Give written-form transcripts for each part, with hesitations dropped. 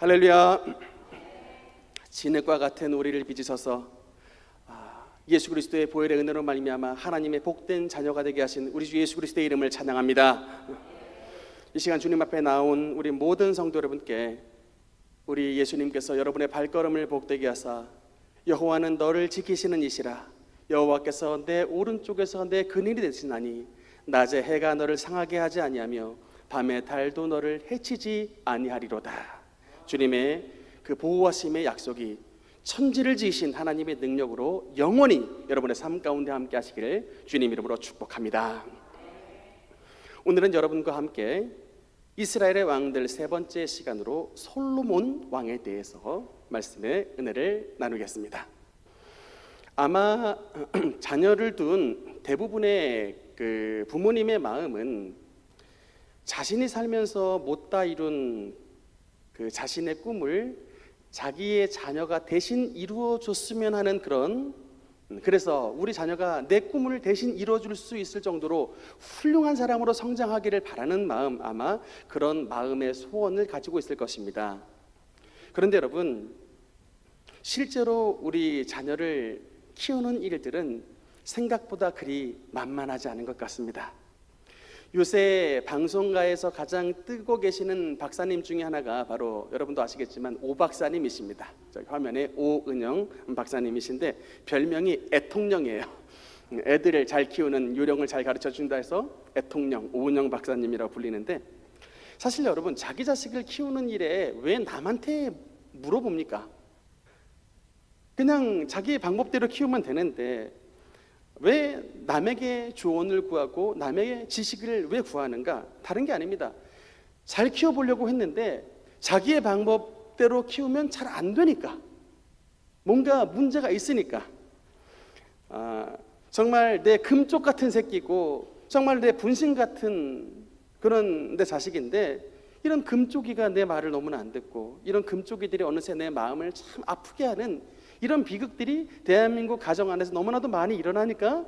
할렐루야. 진흙과 같은 우리를 빚으셔서 예수 그리스도의 보혈의 은혜로 말미암아 하나님의 복된 자녀가 되게 하신 우리 주 예수 그리스도의 이름을 찬양합니다. 이 시간 주님 앞에 나온 우리 모든 성도 여러분께 우리 예수님께서 여러분의 발걸음을 복되게 하사 여호와는 너를 지키시는 이시라, 여호와께서 내 오른쪽에서 내 근인이 되시나니 낮에 해가 너를 상하게 하지 아니하며 밤에 달도 너를 해치지 아니하리로다. 주님의 그 보호하심의 약속이 천지를 지으신 하나님의 능력으로 영원히 여러분의 삶 가운데 함께 하시기를 주님 이름으로 축복합니다. 오늘은 여러분과 함께 이스라엘의 왕들 세 번째 시간으로 솔로몬 왕에 대해서 말씀의 은혜를 나누겠습니다. 아마 자녀를 둔 대부분의 그 부모님의 마음은 자신이 살면서 못다 이룬 그 자신의 꿈을 자기의 자녀가 대신 이루어줬으면 하는 그래서 우리 자녀가 내 꿈을 대신 이루어줄 수 있을 정도로 훌륭한 사람으로 성장하기를 바라는 마음, 아마 그런 마음의 소원을 가지고 있을 것입니다. 그런데 여러분, 실제로 우리 자녀를 키우는 일들은 생각보다 그리 만만하지 않은 것 같습니다. 요새 방송가에서 가장 뜨고 계시는 박사님 중에 하나가 바로 여러분도 아시겠지만 오 박사님이십니다. 저기 화면에 오은영 박사님이신데 별명이 애통령이에요. 애들을 잘 키우는 요령을 잘 가르쳐준다 해서 애통령, 오은영 박사님이라고 불리는데, 사실 여러분, 자기 자식을 키우는 일에 왜 남한테 물어봅니까? 그냥 자기 방법대로 키우면 되는데 왜 남에게 조언을 구하고 남에게 지식을 왜 구하는가? 다른 게 아닙니다. 잘 키워보려고 했는데 자기의 방법대로 키우면 잘 안 되니까, 뭔가 문제가 있으니까. 정말 내 금쪽 같은 새끼고 정말 내 분신 같은 그런 내 자식인데, 이런 금쪽이가 내 말을 너무나 안 듣고 이런 금쪽이들이 어느새 내 마음을 참 아프게 하는 이런 비극들이 대한민국 가정 안에서 너무나도 많이 일어나니까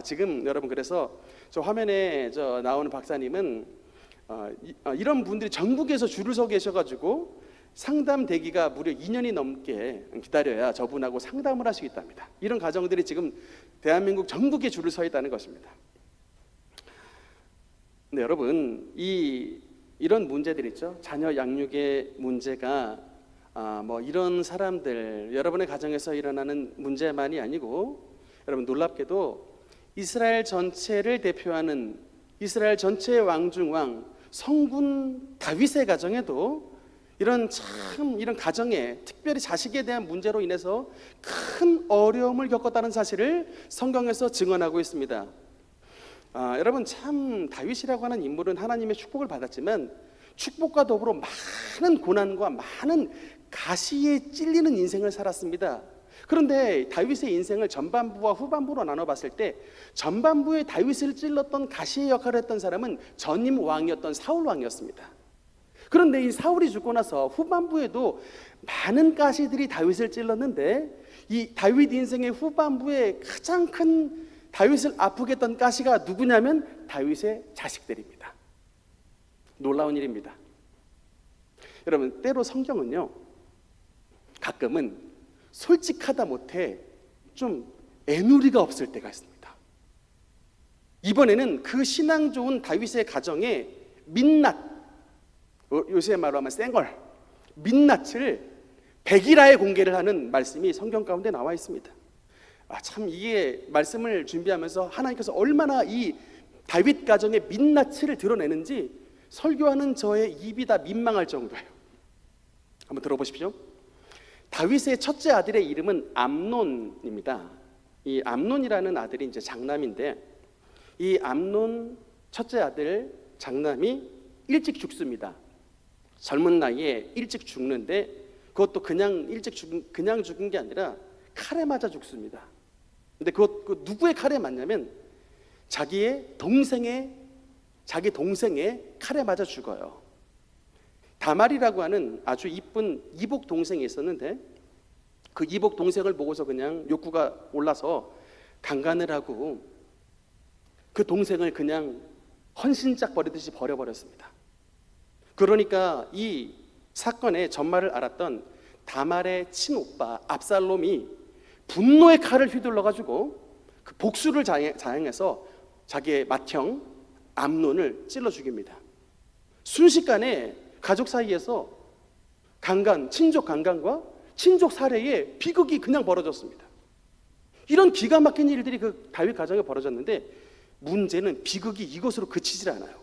지금 여러분, 그래서 저 화면에 나오는 박사님은 이런 분들이 전국에서 줄을 서 계셔가지고 상담 대기가 무려 2년이 넘게 기다려야 저분하고 상담을 할 수 있답니다. 이런 가정들이 지금 대한민국 전국에 줄을 서 있다는 것입니다. 근데 여러분, 이런 문제들 있죠. 자녀 양육의 문제가 이런 사람들, 여러분의 가정에서 일어나는 문제만이 아니고, 여러분 놀랍게도 이스라엘 전체를 대표하는 이스라엘 전체의 왕 중 왕 성군 다윗의 가정에도 이런 가정에, 특별히 자식에 대한 문제로 인해서 큰 어려움을 겪었다는 사실을 성경에서 증언하고 있습니다. 여러분, 참 다윗이라고 하는 인물은 하나님의 축복을 받았지만 축복과 더불어 많은 고난과 많은 가시에 찔리는 인생을 살았습니다. 그런데 다윗의 인생을 전반부와 후반부로 나눠봤을 때 전반부에 다윗을 찔렀던 가시의 역할을 했던 사람은 전임 왕이었던 사울 왕이었습니다. 그런데 이 사울이 죽고 나서 후반부에도 많은 가시들이 다윗을 찔렀는데, 이 다윗 인생의 후반부에 가장 큰 다윗을 아프게 했던 가시가 누구냐면 다윗의 자식들입니다. 놀라운 일입니다. 여러분, 때로 성경은요, 가끔은 솔직하다 못해 좀 애누리가 없을 때가 있습니다. 이번에는 그 신앙 좋은 다윗의 가정에 민낯, 요새 말로 하면 쌩얼, 민낯을 백일하에 공개를 하는 말씀이 성경 가운데 나와 있습니다. 참 이게 말씀을 준비하면서 하나님께서 얼마나 이 다윗 가정의 민낯을 드러내는지 설교하는 저의 입이 다 민망할 정도예요. 한번 들어보십시오. 다윗의 첫째 아들의 이름은 암논입니다. 이 암논이라는 아들이 이제 장남인데, 이 암논 첫째 아들 장남이 일찍 죽습니다. 젊은 나이에 일찍 죽는데, 그것도 그냥 죽은 게 아니라 칼에 맞아 죽습니다. 근데 그 누구의 칼에 맞냐면 자기 동생의 칼에 맞아 죽어요. 다말이라고 하는 아주 이쁜 이복 동생이 있었는데, 그 이복 동생을 보고서 그냥 욕구가 올라서 강간을 하고 그 동생을 그냥 헌신짝 버리듯이 버려버렸습니다. 그러니까 이 사건의 전말을 알았던 다말의 친오빠 압살롬이 분노의 칼을 휘둘러가지고 그 복수를 자행해서 자기의 맏형 암논을 찔러 죽입니다. 순식간에 가족 사이에서 친족 강간과 친족 살해의 비극이 그냥 벌어졌습니다. 이런 기가 막힌 일들이 그 다윗 가정에 벌어졌는데 문제는 비극이 이것으로 그치질 않아요.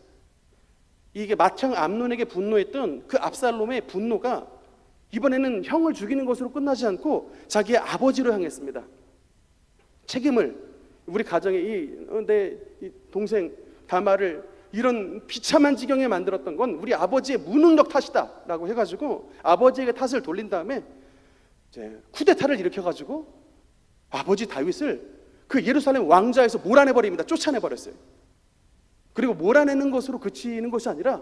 이게 맏형 암논에게 분노했던 그 압살롬의 분노가 이번에는 형을 죽이는 것으로 끝나지 않고 자기의 아버지로 향했습니다. 책임을 우리 가정에 내 동생 다말을 이런 비참한 지경에 만들었던 건 우리 아버지의 무능력 탓이다 라고 해가지고 아버지에게 탓을 돌린 다음에 이제 쿠데타를 일으켜가지고 아버지 다윗을 그 예루살렘 왕좌에서 몰아내버립니다. 쫓아내버렸어요. 그리고 몰아내는 것으로 그치는 것이 아니라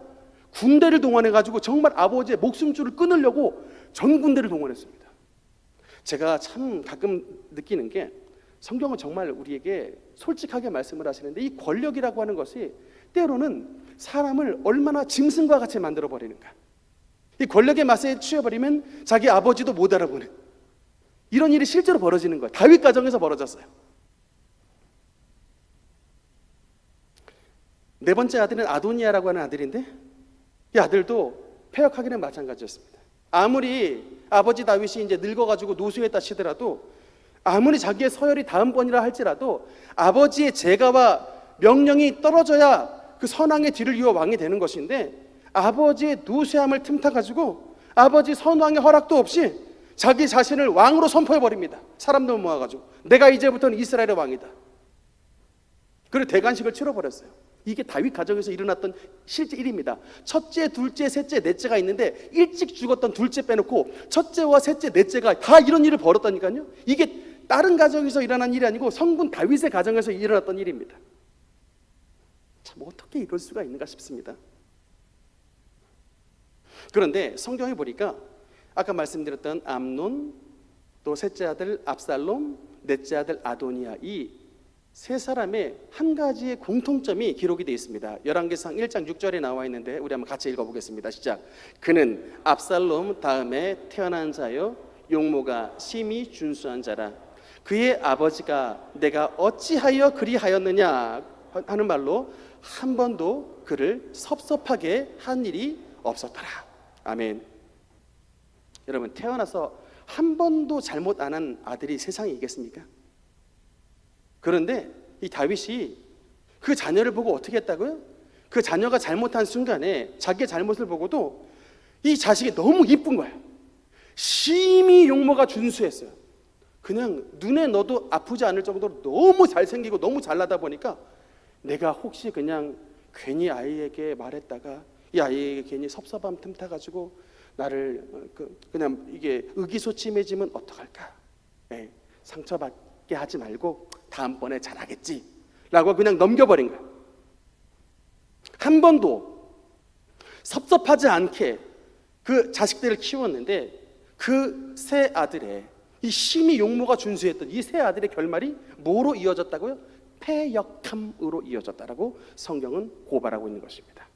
군대를 동원해가지고 정말 아버지의 목숨줄을 끊으려고 전 군대를 동원했습니다. 제가 참 가끔 느끼는 게 성경은 정말 우리에게 솔직하게 말씀을 하시는데 이 권력이라고 하는 것이 때로는 사람을 얼마나 짐승과 같이 만들어버리는가. 이 권력의 맛에 취해버리면 자기 아버지도 못 알아보는 이런 일이 실제로 벌어지는 거예요. 다윗 가정에서 벌어졌어요. 네 번째 아들은 아도니아라고 하는 아들인데 이 아들도 패역하기는 마찬가지였습니다. 아무리 아버지 다윗이 이제 늙어가지고 노쇠했다 치더라도 아무리 자기의 서열이 다음번이라 할지라도 아버지의 제가와 명령이 떨어져야 그 선왕의 뒤를 이어 왕이 되는 것인데 아버지의 노쇠함을 틈타가지고 아버지 선왕의 허락도 없이 자기 자신을 왕으로 선포해버립니다. 사람들 모아가지고 내가 이제부터는 이스라엘의 왕이다. 그리고 대관식을 치러버렸어요. 이게 다윗 가정에서 일어났던 실제 일입니다. 첫째, 둘째, 셋째, 넷째가 있는데 일찍 죽었던 둘째 빼놓고 첫째와 셋째, 넷째가 다 이런 일을 벌였다니까요. 이게 다른 가정에서 일어난 일이 아니고 성군 다윗의 가정에서 일어났던 일입니다. 참 어떻게 이럴 수가 있는가 싶습니다. 그런데 성경에 보니까 아까 말씀드렸던 암논, 또 셋째 아들 압살롬, 넷째 아들 아도니아 이 세 사람의 한 가지의 공통점이 기록이 되어 있습니다. 열왕기상 1장 6절에 나와 있는데 우리 한번 같이 읽어보겠습니다. 시작. 그는 압살롬 다음에 태어난 자요 용모가 심히 준수한 자라. 그의 아버지가 내가 어찌하여 그리하였느냐 하는 말로 한 번도 그를 섭섭하게 한 일이 없었더라. 아멘. 여러분 태어나서 한 번도 잘못 안 한 아들이 세상에 있겠습니까? 그런데 이 다윗이 그 자녀를 보고 어떻게 했다고요? 그 자녀가 잘못한 순간에 자기의 잘못을 보고도 이 자식이 너무 이쁜 거예요. 심히 용모가 준수했어요. 그냥 눈에 넣어도 아프지 않을 정도로 너무 잘생기고 너무 잘나다 보니까 내가 혹시 그냥 괜히 아이에게 말했다가 이 아이에게 괜히 섭섭함 틈타가지고 나를 그냥 이게 의기소침해지면 어떡할까? 네, 상처받게 하지 말고 다음번에 잘하겠지 라고 그냥 넘겨버린 거예요. 한 번도 섭섭하지 않게 그 자식들을 키웠는데 그 세 아들의 이 심히 용모가 준수했던 이 세 아들의 결말이 뭐로 이어졌다고요? 패역함으로 이어졌다라고 성경은 고발하고 있는 것입니다.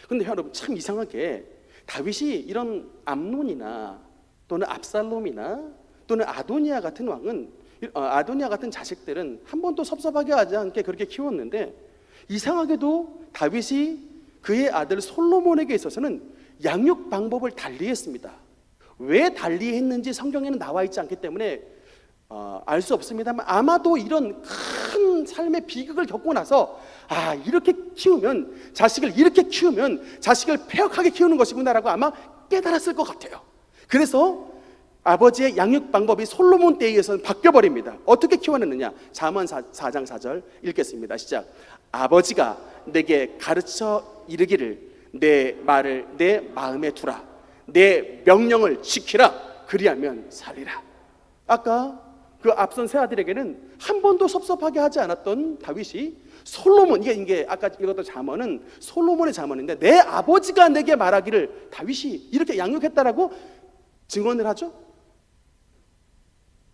그런데 여러분 참 이상하게 다윗이 이런 암논이나 또는 압살롬이나 또는 아도니아 같은 왕은 아도니아 같은 자식들은 한 번도 섭섭하게 하지 않게 그렇게 키웠는데 이상하게도 다윗이 그의 아들 솔로몬에게 있어서는 양육 방법을 달리했습니다. 왜 달리했는지 성경에는 나와 있지 않기 때문에 알 수 없습니다만 아마도 이런 큰 삶의 비극을 겪고 나서 이렇게 키우면 자식을 패역하게 키우는 것이구나라고 아마 깨달았을 것 같아요. 그래서 아버지의 양육 방법이 솔로몬 때에 의해서는 바뀌어버립니다. 어떻게 키워냈느냐? 잠언 4장 4절 읽겠습니다. 시작. 아버지가 내게 가르쳐 이르기를 내 말을 내 마음에 두라. 내 명령을 지키라. 그리하면 살리라. 아까 그 앞선 세 아들에게는 한 번도 섭섭하게 하지 않았던 다윗이 솔로몬, 이게 아까 읽었던 잠언은 솔로몬의 잠언인데 내 아버지가 내게 말하기를 다윗이 이렇게 양육했다라고 증언을 하죠.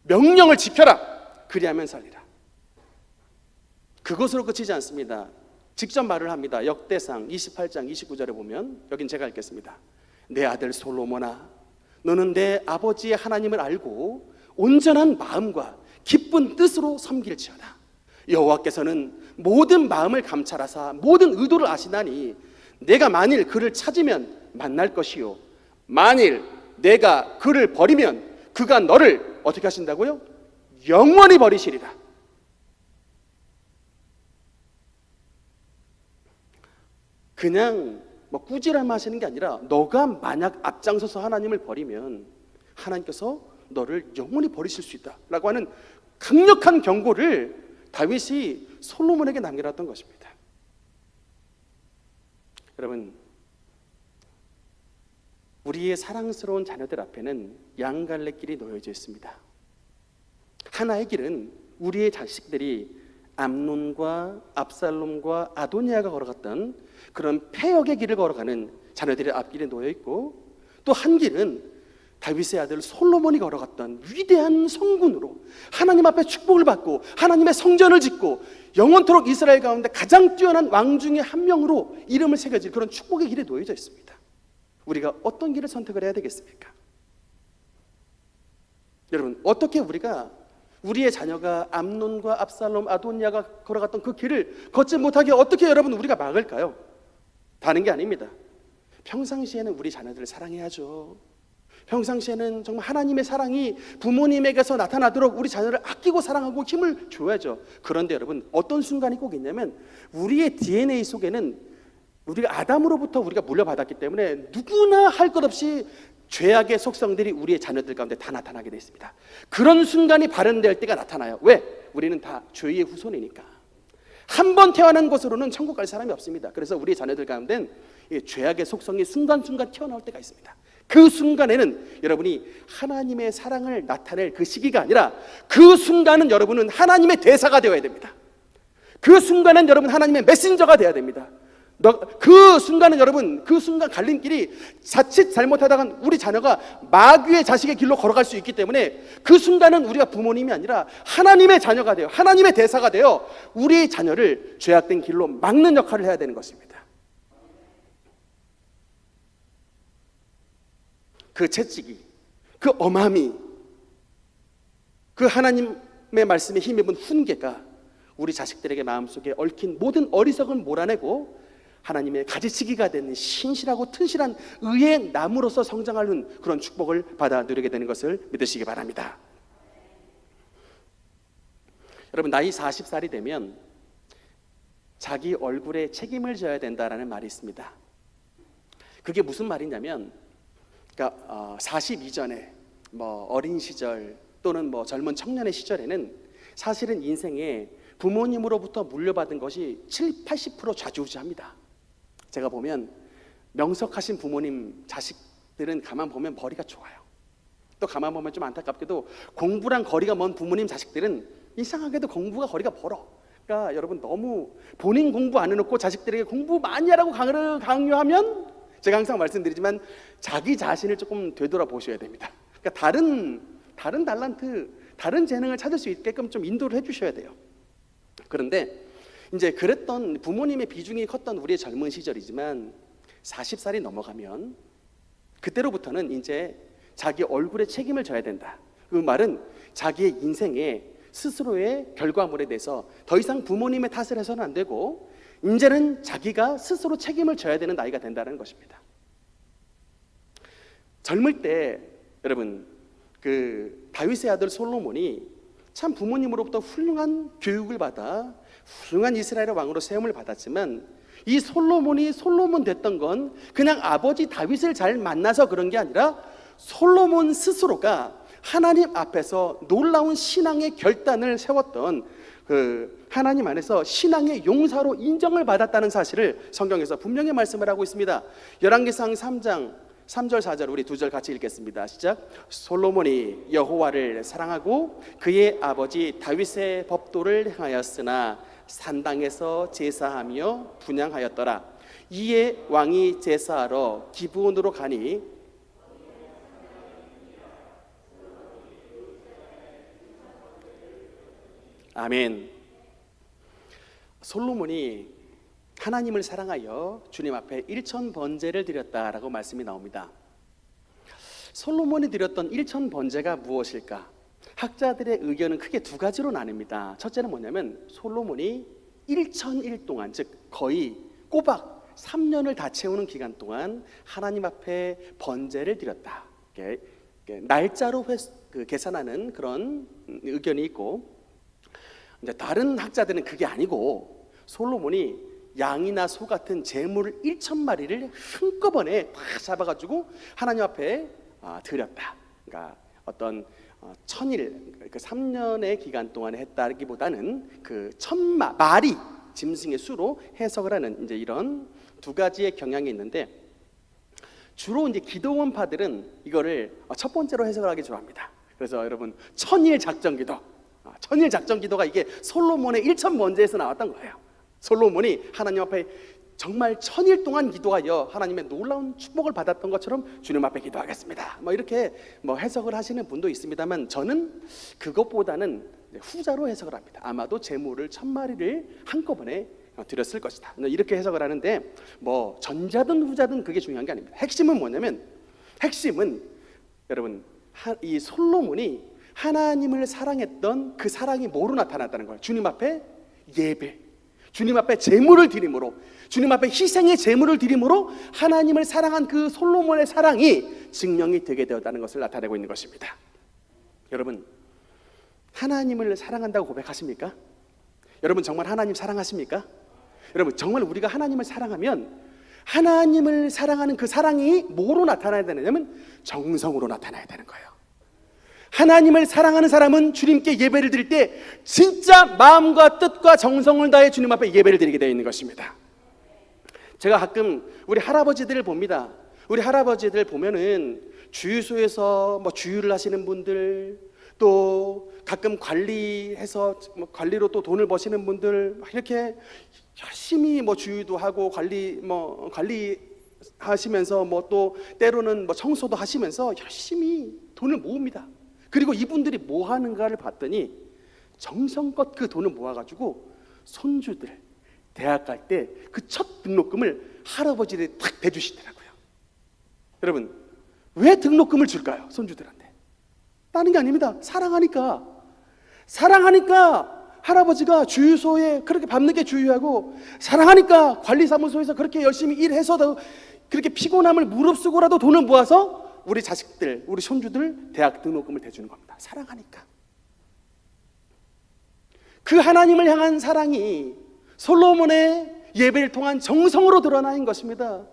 명령을 지켜라. 그리하면 살리라. 그것으로 그치지 않습니다. 직접 말을 합니다. 역대상 28장 29절에 보면 여긴 제가 읽겠습니다. 내 아들 솔로몬아, 너는 내 아버지의 하나님을 알고 온전한 마음과 기쁜 뜻으로 섬길지어다. 여호와께서는 모든 마음을 감찰하사 모든 의도를 아시나니 내가 만일 그를 찾으면 만날 것이요 만일 내가 그를 버리면 그가 너를 어떻게 하신다고요? 영원히 버리시리라. 그냥 뭐 꾸지람 하시는 게 아니라 너가 만약 앞장서서 하나님을 버리면 하나님께서 너를 영원히 버리실 수 있다 라고 하는 강력한 경고를 다윗이 솔로몬에게 남겨놨던 것입니다. 여러분, 우리의 사랑스러운 자녀들 앞에는 양갈래길이 놓여져 있습니다. 하나의 길은 우리의 자식들이 암논과 압살롬과 아도니아가 걸어갔던 그런 패역의 길을 걸어가는 자녀들의 앞길에 놓여 있고, 또 한 길은 다윗의 아들 솔로몬이 걸어갔던 위대한 성군으로 하나님 앞에 축복을 받고 하나님의 성전을 짓고 영원토록 이스라엘 가운데 가장 뛰어난 왕 중에 한 명으로 이름을 새겨질 그런 축복의 길에 놓여져 있습니다. 우리가 어떤 길을 선택을 해야 되겠습니까? 여러분, 어떻게 우리가 우리의 자녀가 암논과 압살롬, 아도니아가 걸어갔던 그 길을 걷지 못하게 어떻게 여러분 우리가 막을까요? 다른 게 아닙니다. 평상시에는 우리 자녀들을 사랑해야죠. 평상시에는 정말 하나님의 사랑이 부모님에게서 나타나도록 우리 자녀를 아끼고 사랑하고 힘을 줘야죠. 그런데 여러분, 어떤 순간이 꼭 있냐면 우리의 DNA 속에는 우리가 아담으로부터 우리가 물려받았기 때문에 누구나 할 것 없이 죄악의 속성들이 우리의 자녀들 가운데 다 나타나게 되어 있습니다. 그런 순간이 발현될 때가 나타나요. 왜? 우리는 다 죄의 후손이니까. 한 번 태어난 것으로는 천국 갈 사람이 없습니다. 그래서 우리 자녀들 가운데는 죄악의 속성이 순간순간 튀어나올 때가 있습니다. 그 순간에는 여러분이 하나님의 사랑을 나타낼 그 시기가 아니라 그 순간은 여러분은 하나님의 대사가 되어야 됩니다. 그 순간은 여러분 하나님의 메신저가 되어야 됩니다. 그 순간은 여러분, 그 순간 갈림길이 자칫 잘못하다간 우리 자녀가 마귀의 자식의 길로 걸어갈 수 있기 때문에 그 순간은 우리가 부모님이 아니라 하나님의 자녀가 되어 하나님의 대사가 되어 우리 자녀를 죄악된 길로 막는 역할을 해야 되는 것입니다. 그 채찍이, 그 엄함이, 그 하나님의 말씀에 힘입은 훈계가 우리 자식들에게 마음속에 얽힌 모든 어리석음을 몰아내고 하나님의 가지치기가 되는 신실하고 튼실한 의의 나무로서 성장하는 그런 축복을 받아 누리게 되는 것을 믿으시기 바랍니다. 여러분, 나이 40살이 되면 자기 얼굴에 책임을 져야 된다라는 말이 있습니다. 그게 무슨 말이냐면, 그러니까 40 이전에 뭐 어린 시절 또는 뭐 젊은 청년의 시절에는 사실은 인생에 부모님으로부터 물려받은 것이 70-80% 좌지우지합니다. 제가 보면 명석하신 부모님 자식들은 가만 보면 머리가 좋아요. 또 가만 보면 좀 안타깝게도 공부랑 거리가 먼 부모님 자식들은 이상하게도 공부가 거리가 멀어. 그러니까 여러분, 너무 본인 공부 안 해놓고 자식들에게 공부 많이 하라고 강요하면 제가 항상 말씀드리지만 자기 자신을 조금 되돌아보셔야 됩니다. 그러니까 다른 달란트, 다른 재능을 찾을 수 있게끔 좀 인도를 해주셔야 돼요. 그런데 이제 그랬던 부모님의 비중이 컸던 우리의 젊은 시절이지만 40살이 넘어가면 그때로부터는 이제 자기 얼굴에 책임을 져야 된다. 그 말은 자기의 인생에 스스로의 결과물에 대해서 더 이상 부모님의 탓을 해서는 안 되고 이제는 자기가 스스로 책임을 져야 되는 나이가 된다는 것입니다. 젊을 때 여러분, 그 다윗의 아들 솔로몬이 참 부모님으로부터 훌륭한 교육을 받아 훌륭한 이스라엘의 왕으로 세움을 받았지만 이 솔로몬이 솔로몬 됐던 건 그냥 아버지 다윗을 잘 만나서 그런 게 아니라 솔로몬 스스로가 하나님 앞에서 놀라운 신앙의 결단을 세웠던 그 하나님 안에서 신앙의 용사로 인정을 받았다는 사실을 성경에서 분명히 말씀을 하고 있습니다. 열왕기상 3장 3절 4절 우리 두 절 같이 읽겠습니다. 시작. 솔로몬이 여호와를 사랑하고 그의 아버지 다윗의 법도를 행하였으나 산당에서 제사하며 분향하였더라. 이에 왕이 제사하러 기브온으로 가니 아멘. 솔로몬이 하나님을 사랑하여 주님 앞에 1000번제를 드렸다라고 말씀이 나옵니다. 솔로몬이 드렸던 1천 번제가 무엇일까? 학자들의 의견은 크게 두 가지로 나뉩니다. 첫째는 뭐냐면 솔로몬이 1천일 동안, 즉 거의 꼬박 3년을 다 채우는 기간 동안 하나님 앞에 번제를 드렸다. 날짜로 계산하는 그런 의견이 있고, 이제 다른 학자들은 그게 아니고 솔로몬이 양이나 소 같은 제물 1,000마리를 한꺼번에 다 잡아가지고 하나님 앞에 드렸다. 그러니까 어떤 천일, 그 3년의 기간 동안에 했다기보다는 그 1,000마리 짐승의 수로 해석을 하는 이제 이런 두 가지의 경향이 있는데, 주로 이제 기도원파들은 이거를 첫 번째로 해석을 하기 좋아합니다. 그래서 여러분 천일 작전기도, 천일 작전기도가 이게 솔로몬의 1천 번제에서 나왔던 거예요. 솔로몬이 하나님 앞에 정말 천일 동안 기도하여 하나님의 놀라운 축복을 받았던 것처럼 주님 앞에 기도하겠습니다. 뭐 이렇게 뭐 해석을 하시는 분도 있습니다만, 저는 그것보다는 후자로 해석을 합니다. 아마도 제물을 1,000마리를 한꺼번에 드렸을 것이다. 이렇게 해석을 하는데, 뭐 전자든 후자든 그게 중요한 게 아닙니다. 핵심은 뭐냐면, 핵심은 여러분 이 솔로몬이 하나님을 사랑했던 그 사랑이 뭐로 나타났다는 거예요. 주님 앞에 예배, 주님 앞에 제물을 드림으로, 주님 앞에 희생의 제물을 드림으로 하나님을 사랑한 그 솔로몬의 사랑이 증명이 되게 되었다는 것을 나타내고 있는 것입니다. 여러분, 하나님을 사랑한다고 고백하십니까? 여러분 정말 하나님 사랑하십니까? 여러분 정말 우리가 하나님을 사랑하면 하나님을 사랑하는 그 사랑이 뭐로 나타나야 되느냐면 정성으로 나타나야 되는 거예요. 하나님을 사랑하는 사람은 주님께 예배를 드릴 때 진짜 마음과 뜻과 정성을 다해 주님 앞에 예배를 드리게 되어 있는 것입니다. 제가 가끔 우리 할아버지들을 봅니다. 우리 할아버지들 보면은 주유소에서 뭐 주유를 하시는 분들, 또 가끔 관리해서 관리로 또 돈을 버시는 분들, 이렇게 열심히 뭐 주유도 하고 관리 하시면서 뭐 또 때로는 뭐 청소도 하시면서 열심히 돈을 모읍니다. 그리고 이분들이 뭐 하는가를 봤더니 정성껏 그 돈을 모아가지고 손주들 대학 갈 때 그 첫 등록금을 할아버지들이 탁 대주시더라고요. 여러분 왜 등록금을 줄까요? 손주들한테. 다른 게 아닙니다. 사랑하니까 할아버지가 주유소에 그렇게 밤늦게 주유하고, 사랑하니까 관리사무소에서 그렇게 열심히 일해서도 그렇게 피곤함을 무릅쓰고라도 돈을 모아서 우리 자식들, 우리 손주들 대학 등록금을 대주는 겁니다. 사랑하니까. 그 하나님을 향한 사랑이 솔로몬의 예배를 통한 정성으로 드러나는 것입니다.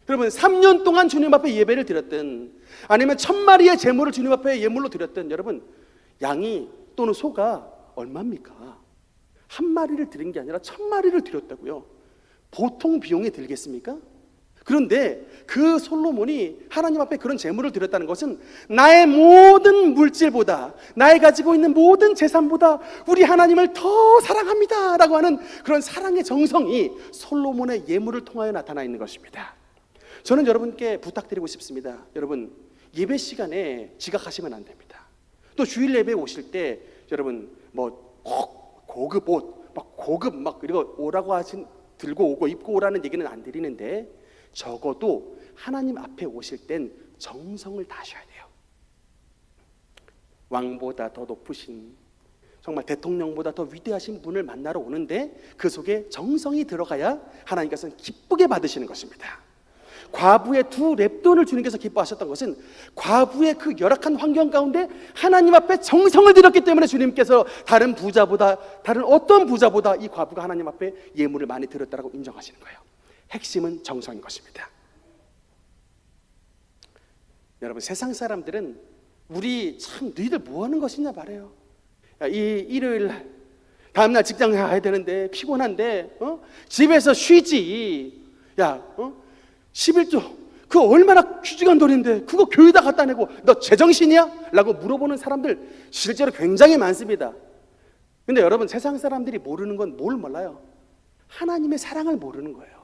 여러분 3년 동안 주님 앞에 예배를 드렸든 아니면 1,000마리의 제물을 주님 앞에 예물로 드렸든, 여러분 양이 또는 소가 얼마입니까? 한 마리를 드린 게 아니라 1,000마리를 드렸다고요. 보통 비용이 들겠습니까? 그런데 그 솔로몬이 하나님 앞에 그런 제물을 드렸다는 것은 나의 모든 물질보다, 나의 가지고 있는 모든 재산보다 우리 하나님을 더 사랑합니다 라고 하는 그런 사랑의 정성이 솔로몬의 예물을 통하여 나타나 있는 것입니다. 저는 여러분께 부탁드리고 싶습니다. 여러분 예배 시간에 지각하시면 안 됩니다. 또 주일 예배 오실 때 여러분 뭐 꼭 고급 옷, 막 고급 막 이거 오라고 들고 오고 입고 오라는 얘기는 안 드리는데, 적어도 하나님 앞에 오실 땐 정성을 다하셔야 돼요. 왕보다 더 높으신, 정말 대통령보다 더 위대하신 분을 만나러 오는데 그 속에 정성이 들어가야 하나님께서는 기쁘게 받으시는 것입니다. 과부의 2 렙돈을 주님께서 기뻐하셨던 것은 과부의 그 열악한 환경 가운데 하나님 앞에 정성을 들였기 때문에 주님께서 다른 어떤 부자보다 이 과부가 하나님 앞에 예물을 많이 드렸다고 인정하시는 거예요. 핵심은 정성인 것입니다. 여러분 세상 사람들은 우리 참 너희들 뭐 하는 것이냐 말해요. 야, 이 일요일 날 다음날 직장 가야 되는데 피곤한데 집에서 쉬지. 야 11조 그거 얼마나 귀중한 돈인데 그거 교회에다 갖다 내고 너 제정신이야? 라고 물어보는 사람들 실제로 굉장히 많습니다. 근데 여러분 세상 사람들이 모르는 건 뭘 몰라요? 하나님의 사랑을 모르는 거예요.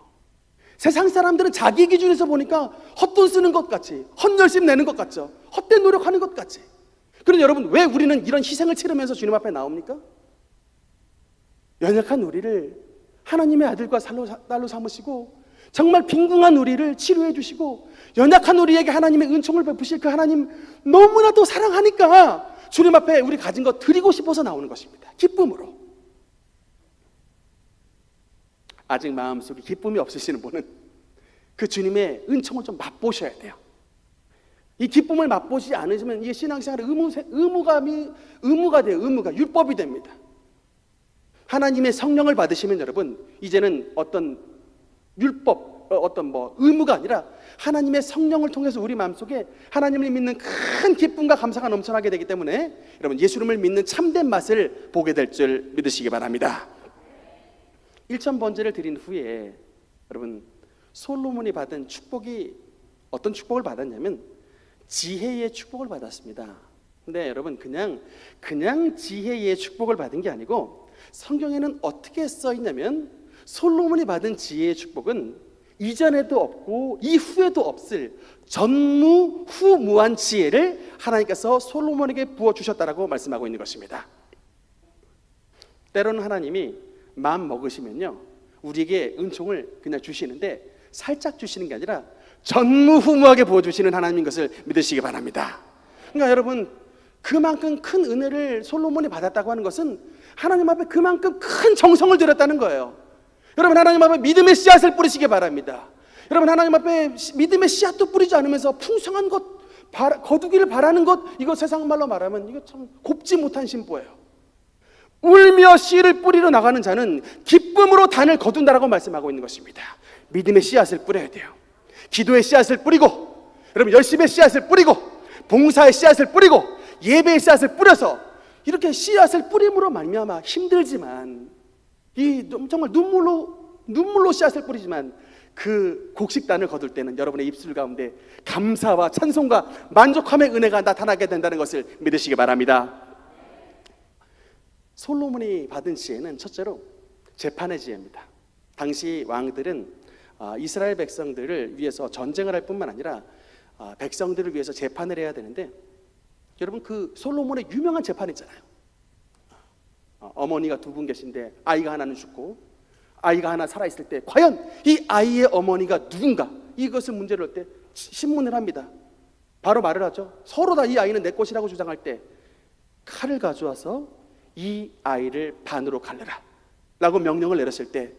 세상 사람들은 자기 기준에서 보니까 헛돈 쓰는 것 같이, 헛열심 내는 것 같죠. 헛된 노력하는 것 같지. 그런데 여러분 왜 우리는 이런 희생을 치르면서 주님 앞에 나옵니까? 연약한 우리를 하나님의 아들과 딸로 삼으시고 정말 빈궁한 우리를 치료해 주시고 연약한 우리에게 하나님의 은총을 베푸실 그 하나님 너무나도 사랑하니까 주님 앞에 우리 가진 것 드리고 싶어서 나오는 것입니다. 기쁨으로. 아직 마음속에 기쁨이 없으시는 분은 그 주님의 은총을 좀 맛보셔야 돼요. 이 기쁨을 맛보시지 않으시면 이게 신앙생활의 의무가 돼요. 율법이 됩니다. 하나님의 성령을 받으시면 여러분 이제는 어떤 율법, 의무가 아니라 하나님의 성령을 통해서 우리 마음속에 하나님을 믿는 큰 기쁨과 감사가 넘쳐나게 되기 때문에 여러분 예수님을 믿는 참된 맛을 보게 될 줄 믿으시기 바랍니다. 1,000번제를 드린 후에 여러분 솔로몬이 받은 축복이 어떤 축복을 받았냐면 지혜의 축복을 받았습니다. 근데 여러분 그냥 지혜의 축복을 받은 게 아니고 성경에는 어떻게 써 있냐면 솔로몬이 받은 지혜의 축복은 이전에도 없고 이후에도 없을 전무후무한 지혜를 하나님께서 솔로몬에게 부어주셨다라고 말씀하고 있는 것입니다. 때로는 하나님이 마음 먹으시면요 우리에게 은총을 그냥 주시는데 살짝 주시는 게 아니라 전무후무하게 부어주시는 하나님인 것을 믿으시기 바랍니다. 그러니까 여러분 그만큼 큰 은혜를 솔로몬이 받았다고 하는 것은 하나님 앞에 그만큼 큰 정성을 들였다는 거예요. 여러분 하나님 앞에 믿음의 씨앗을 뿌리시기 바랍니다. 여러분 하나님 앞에 믿음의 씨앗도 뿌리지 않으면서 풍성한 것 거두기를 바라는 것, 이거 세상 말로 말하면 이거 참 곱지 못한 심보예요. 울며 씨를 뿌리러 나가는 자는 기쁨으로 단을 거둔다라고 말씀하고 있는 것입니다. 믿음의 씨앗을 뿌려야 돼요. 기도의 씨앗을 뿌리고, 여러분 열심의 씨앗을 뿌리고, 봉사의 씨앗을 뿌리고, 예배의 씨앗을 뿌려서 이렇게 씨앗을 뿌림으로 말미암아 힘들지만 이 정말 눈물로 씨앗을 뿌리지만 그 곡식단을 거둘 때는 여러분의 입술 가운데 감사와 찬송과 만족함의 은혜가 나타나게 된다는 것을 믿으시기 바랍니다. 솔로몬이 받은 지혜는 첫째로 재판의 지혜입니다. 당시 왕들은 이스라엘 백성들을 위해서 전쟁을 할 뿐만 아니라 백성들을 위해서 재판을 해야 되는데, 여러분 그 솔로몬의 유명한 재판 있잖아요. 어머니가 두 분 계신데 아이가 하나는 죽고 아이가 하나 살아있을 때 과연 이 아이의 어머니가 누군가, 이것을 문제로 할 때 신문을 합니다. 바로 말을 하죠. 서로 다 이 아이는 내 것이라고 주장할 때 칼을 가져와서 이 아이를 반으로 갈라라 라고 명령을 내렸을 때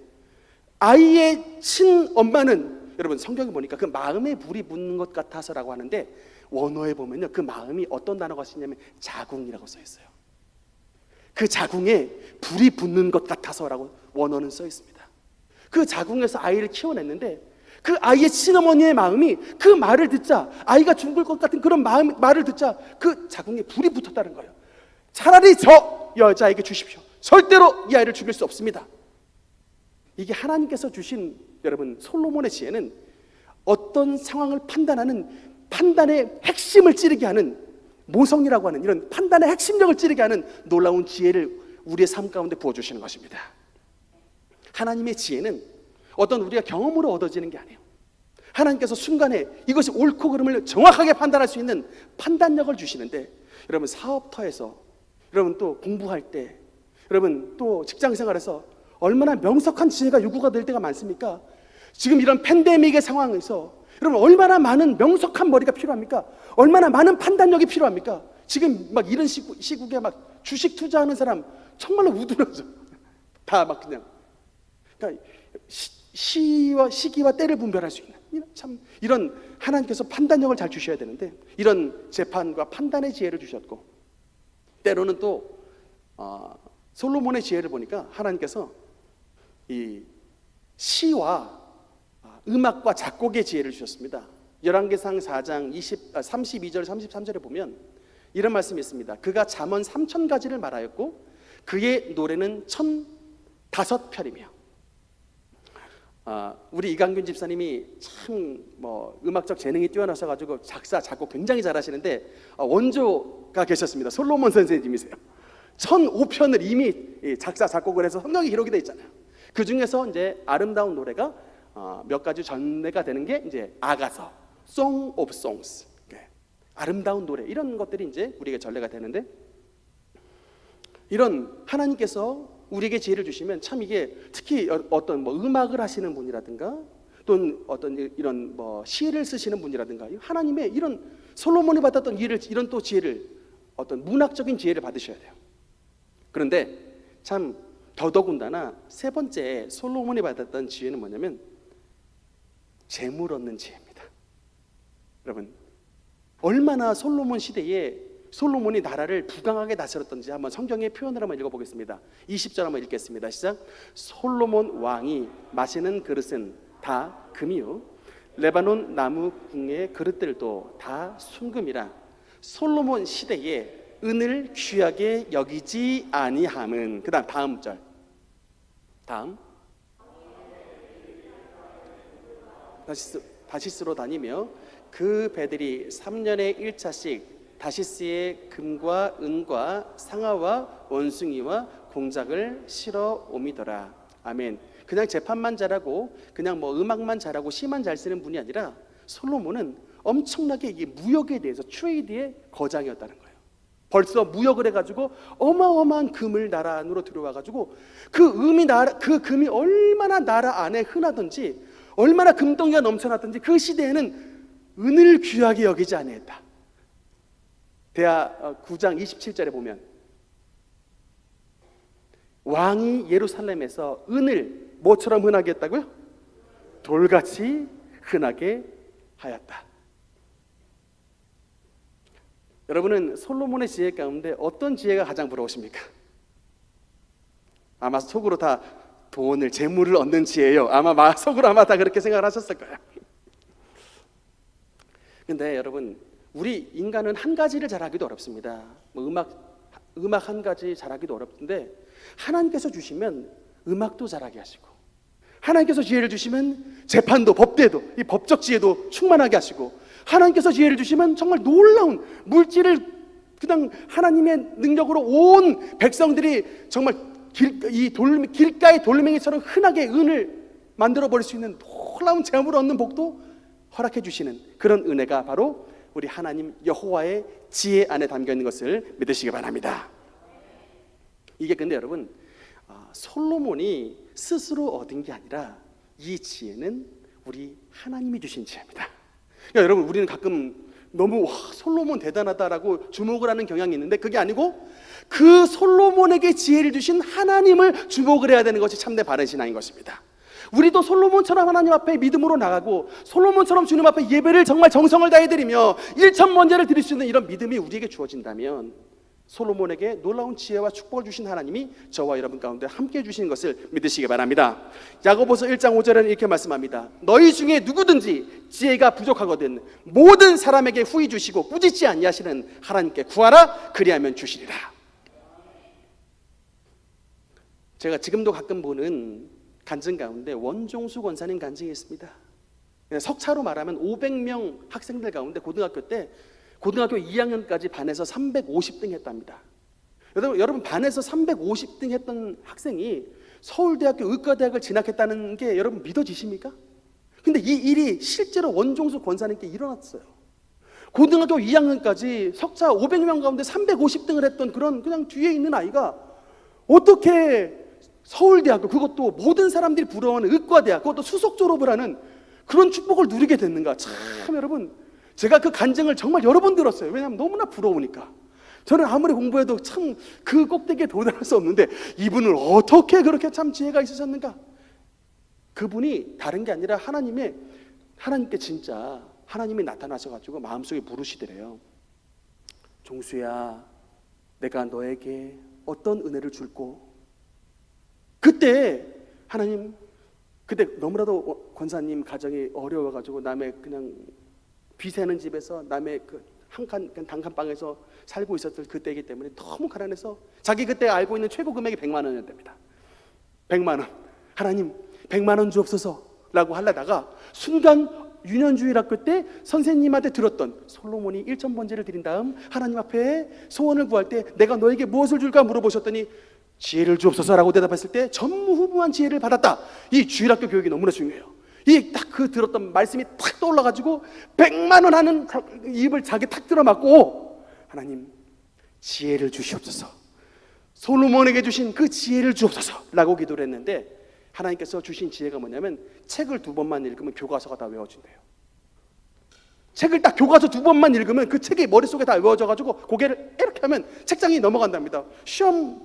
아이의 친엄마는, 여러분 성경에 보니까 그 마음에 불이 붙는 것 같아서라고 하는데 원어에 보면요 그 마음이 어떤 단어가 쓰냐면 자궁이라고 써 있어요. 그 자궁에 불이 붙는 것 같아서라고 원어는 써 있습니다. 그 자궁에서 아이를 키워냈는데 그 아이의 친어머니의 마음이 그 말을 듣자, 아이가 죽을 것 같은 그런 말을 듣자 그 자궁에 불이 붙었다는 거예요. 차라리 저 여자에게 주십시오. 절대로 이 아이를 죽일 수 없습니다. 이게 하나님께서 주신, 여러분 솔로몬의 지혜는 어떤 상황을 판단하는 판단의 핵심을 찌르게 하는, 모성이라고 하는 이런 판단의 핵심력을 찌르게 하는 놀라운 지혜를 우리의 삶 가운데 부어주시는 것입니다. 하나님의 지혜는 어떤 우리가 경험으로 얻어지는 게 아니에요. 하나님께서 순간에 이것이 옳고 그름을 정확하게 판단할 수 있는 판단력을 주시는데, 여러분 사업터에서, 여러분 또 공부할 때, 여러분 또 직장생활에서 얼마나 명석한 지혜가 요구가 될 때가 많습니까? 지금 이런 팬데믹의 상황에서 여러분 얼마나 많은 명석한 머리가 필요합니까? 얼마나 많은 판단력이 필요합니까? 지금 막 이런 시국에 막 주식 투자하는 사람 정말로 우둔하죠. 다 막 그냥 그러니까 시기와 때를 분별할 수 있는 참 이런 하나님께서 판단력을 잘 주셔야 되는데, 이런 재판과 판단의 지혜를 주셨고, 때로는 또 솔로몬의 지혜를 보니까 하나님께서 이 시와 음악과 작곡의 지혜를 주셨습니다. 열왕기상 4장 32절 33절에 보면 이런 말씀이 있습니다. 그가 잠언 3,000가지를 말하였고 그의 노래는 1,005편이며. 우리 이강균 집사님이 참 음악적 재능이 뛰어나셔가지고 작사 작곡 굉장히 잘하시는데 원조가 계셨습니다. 솔로몬 선생님이세요. 1,005편을 이미 작사 작곡을 해서 성경에 기록이 되어 있잖아요. 그 중에서 이제 아름다운 노래가 몇 가지 전례가 되는 게 이제 아가서, Song of Songs, 아름다운 노래, 이런 것들이 이제 우리에게 전례가 되는데, 이런 하나님께서 우리에게 지혜를 주시면 참 이게 특히 어떤 음악을 하시는 분이라든가 또는 어떤 이런 뭐 시를 쓰시는 분이라든가 하나님의 이런 솔로몬이 받았던 이런 또 지혜를, 어떤 문학적인 지혜를 받으셔야 돼요. 그런데 참 더더군다나 세 번째 솔로몬이 받았던 지혜는 뭐냐면 재물 얻는 지혜입니다. 여러분, 얼마나 솔로몬 시대에 솔로몬이 나라를 부강하게 다스렸던지 한번 성경의 표현을 한번 읽어보겠습니다. 20절 한번 읽겠습니다. 시작. 솔로몬 왕이 마시는 그릇은 다 금이요 레바논 나무 궁의 그릇들도 다 순금이라 솔로몬 시대에 은을 귀하게 여기지 아니함은. 그 다음 절. 다음. 다시스로 다니며 그 배들이 3년에 1차씩 다시스의 금과 은과 상아와 원숭이와 공작을 실어 오미더라. 아멘. 그냥 재판만 잘하고 그냥 뭐 음악만 잘하고 시만 잘 쓰는 분이 아니라 솔로몬은 엄청나게 이 무역에 대해서 트레이드의 거장이었다는 거예요. 벌써 무역을 해가지고 어마어마한 금을 나라 안으로 들어와가지고 그 금이 얼마나 나라 안에 흔하든지 얼마나 금덩이가 넘쳐났든지 그 시대에는 은을 귀하게 여기지 아니했다. 대하 9장 27절에 보면 왕이 예루살렘에서 은을 뭐처럼 흔하게 했다고요? 돌같이 흔하게 하였다. 여러분은 솔로몬의 지혜 가운데 어떤 지혜가 가장 부러우십니까? 아마 속으로 다 돈을, 재물을 얻는 지혜예요. 속으로 다 그렇게 생각을 하셨을 거예요. 근데 여러분, 우리 인간은 한 가지를 잘하기도 어렵습니다. 뭐 음악 한 가지 잘하기도 어렵던데 하나님께서 주시면 음악도 잘하게 하시고, 하나님께서 지혜를 주시면 재판도, 법대도, 이 법적 지혜도 충만하게 하시고, 하나님께서 지혜를 주시면 정말 놀라운 물질을 그냥 하나님의 능력으로 온 백성들이 정말 길가의 돌멩이처럼 흔하게 은을 만들어 버릴 수 있는 놀라운 재물을 얻는 복도 허락해 주시는 그런 은혜가 바로 우리 하나님 여호와의 지혜 안에 담겨 있는 것을 믿으시기 바랍니다. 이게 근데 여러분, 솔로몬이 스스로 얻은 게 아니라 이 지혜는 우리 하나님이 주신 지혜입니다. 그러니까 여러분, 우리는 가끔 너무 솔로몬 대단하다라고 주목을 하는 경향이 있는데 그게 아니고 그 솔로몬에게 지혜를 주신 하나님을 주목을 해야 되는 것이 참된 바른 신앙인 것입니다. 우리도 솔로몬처럼 하나님 앞에 믿음으로 나가고 솔로몬처럼 주님 앞에 예배를 정말 정성을 다해드리며 일천번제를 드릴 수 있는 이런 믿음이 우리에게 주어진다면 솔로몬에게 놀라운 지혜와 축복을 주신 하나님이 저와 여러분 가운데 함께 해주시는 것을 믿으시기 바랍니다. 야고보서 1장 5절에는 이렇게 말씀합니다. 너희 중에 누구든지 지혜가 부족하거든 모든 사람에게 후히 주시고 꾸짖지 아니하시는 하나님께 구하라. 그리하면 주시리라. 제가 지금도 가끔 보는 간증 가운데 원종수 권사님 간증이 있습니다. 석차로 말하면 500명 학생들 가운데 고등학교 2학년까지 반에서 350등 했답니다. 여러분 반에서 350등 했던 학생이 서울대학교 의과대학을 진학했다는 게 여러분 믿어지십니까? 근데 이 일이 실제로 원종수 권사님께 일어났어요. 고등학교 2학년까지 석차 500명 가운데 350등을 했던 그런 그냥 뒤에 있는 아이가 어떻게 서울대학교, 그것도 모든 사람들이 부러워하는 의과대학, 그것도 수석 졸업을 하는 그런 축복을 누리게 됐는가? 참 여러분, 제가 그 간증을 정말 여러 번 들었어요. 왜냐하면 너무나 부러우니까. 저는 아무리 공부해도 참 그 꼭대기에 도달할 수 없는데 이분을 어떻게 그렇게 참 지혜가 있으셨는가? 그분이 다른 게 아니라 하나님께 진짜 하나님이 나타나셔가지고 마음속에 부르시더래요. 종수야, 내가 너에게 어떤 은혜를 줄고. 그때 하나님, 그때 너무나도 권사님 가정이 어려워가지고 남의 그냥 비세는 집에서 남의 그 단칸방에서 살고 있었을 그때이기 때문에 너무 가난해서 자기 그때 알고 있는 최고 금액이 100만 원이었답니다. 100만 원. 하나님 100만 원 주옵소서라고 하려다가 순간 유년주일학교 때 선생님한테 들었던 솔로몬이 1,000번제를 드린 다음 하나님 앞에 소원을 구할 때 내가 너에게 무엇을 줄까 물어보셨더니 지혜를 주옵소서라고 대답했을 때 전무후무한 지혜를 받았다. 이 주일학교 교육이 너무나 중요해요. 이 딱 그 들었던 말씀이 탁 떠올라가지고 100만 원 하는 입을 자기 탁 들어맞고 하나님 지혜를 주시옵소서, 솔로몬에게 주신 그 지혜를 주옵소서라고 기도를 했는데 하나님께서 주신 지혜가 뭐냐면 책을 2번만 읽으면 교과서가 다 외워진대요. 책을 딱 교과서 2번만 읽으면 그 책이 머릿속에 다 외워져가지고 고개를 이렇게 하면 책장이 넘어간답니다. 시험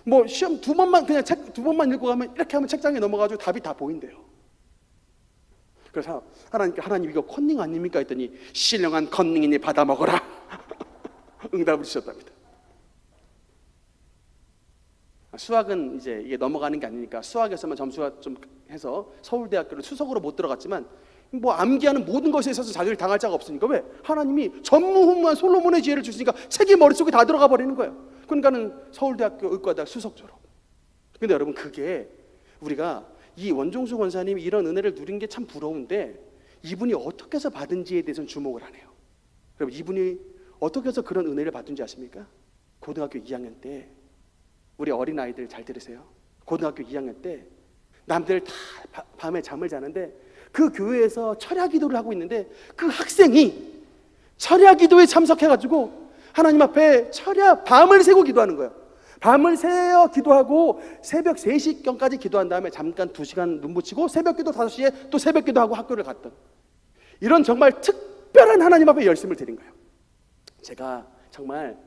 2번만 그냥 책 2번만 읽고 가면 이렇게 하면 책장에 넘어가지고 답이 다 보인대요. 그래서 하나님 이거 컨닝 아닙니까 했더니 신령한 컨닝이니 받아 먹어라 응답을 주셨답니다. 수학은 이제 이게 넘어가는 게 아니니까 수학에서만 점수가 좀 해서 서울대학교를 수석으로 못 들어갔지만 뭐 암기하는 모든 것에 있어서 자기를 당할 자가 없으니까 왜? 하나님이 전무후무한 솔로몬의 지혜를 주시니까 책이 머릿속에 다 들어가 버리는 거예요. 그러니까는 서울대학교 의과대학 수석 졸업. 근데 여러분 그게 우리가 이 원종수 권사님이 이런 은혜를 누린 게 참 부러운데 이분이 어떻게 해서 받은지에 대해서는 주목을 안 해요. 여러분 이분이 어떻게 해서 그런 은혜를 받은지 아십니까? 고등학교 2학년 때 우리 어린아이들 잘 들으세요. 고등학교 2학년 때 남들 다 밤에 잠을 자는데 그 교회에서 철야 기도를 하고 있는데 그 학생이 철야 기도에 참석해가지고 하나님 앞에 밤을 새고 기도하는 거예요. 밤을 새어 기도하고 새벽 3시경까지 기도한 다음에 잠깐 2시간 눈 붙이고 새벽 기도 5시에 또 새벽 기도하고 학교를 갔던 이런 정말 특별한 하나님 앞에 열심을 드린 거예요. 제가 정말